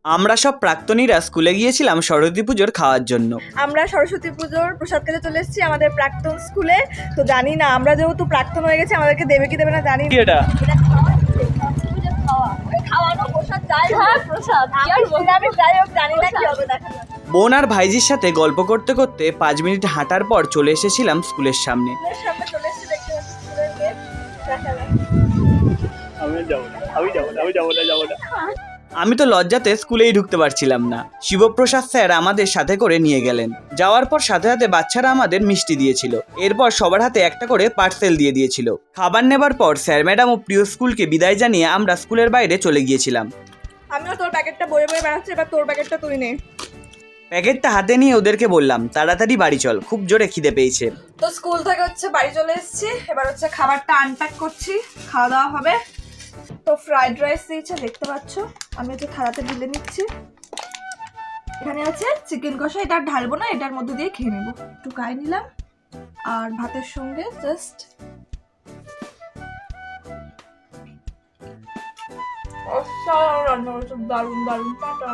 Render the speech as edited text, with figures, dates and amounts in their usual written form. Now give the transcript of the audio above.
আমরা সব প্রাক্তনীরা স্কুলে গিয়েছিলাম সরস্বতী পুজোর খাওয়ার জন্য। আমরা সরস্বতী পুজোর প্রসাদ খেতে চলে এসেছি আমাদের প্রাক্তন স্কুলে। তো জানি না আমরা যেহেতু প্রাক্তন হয়ে গেছি আমাদেরকে দেবে কি দেবে না জানি না। এটা খাওয়ানো প্রসাদ যাই হোক, প্রসাদ আমি যাই হোক জানি না কি হবে, দেখা যাক। বোন আর ভাইজির সাথে গল্প করতে করতে 5 মিনিট হাঁটার পর চলে এসেছিলাম স্কুলের সামনে। স্কুলের সামনে চলে এসেছি, দেখতে পাচ্ছি স্কুলের গেট। দেখা যাক। আমি তো লজ্জাতে স্কুলেই ঢুকতে পারছিলাম না। শিবপ্রসাদ স্যার আমাদের সাথে করে নিয়ে গেলেন। যাওয়ার পর সাথে সাথে বাচ্চারা আমাদের মিষ্টি দিয়েছিল। এরপর সবার হাতে একটা করে পার্সেল দিয়ে দিয়েছিল। খাবার নেবার পর স্যার ম্যাডাম ও প্রিয় স্কুলকে বিদায় জানিয়ে আমরা স্কুলের বাইরে চলে গিয়েছিলাম। আমিও তোর প্যাকেটটা বয়ে বয়ে বেড়াচ্ছি, এবার তোর প্যাকেটটা তুই নে। প্যাকেটটা হাতে নিয়ে ওদেরকে বললাম, তাড়াতাড়ি বাড়ি চল, খুব জোরে খিদে পেয়েছে। তো স্কুল থেকে বাড়ি চলে এসেছি, এবার খাবারটা আনপ্যাক করছি, খাওয়া দাওয়া হবে। তো ফ্রাইড রাইস দিয়েছে দেখতে পাচ্ছ, আমি থালাতে ঢেলে নিচ্ছি। এখানে আছে চিকেন কষা, এটা ঢালবো না, এটার মধ্যে দিয়ে খেয়ে নেবো। একটু গায়ে নিলাম আর ভাতের সঙ্গে জাস্ট রান্না করেছে, দারুণ দারুণ। টাটা।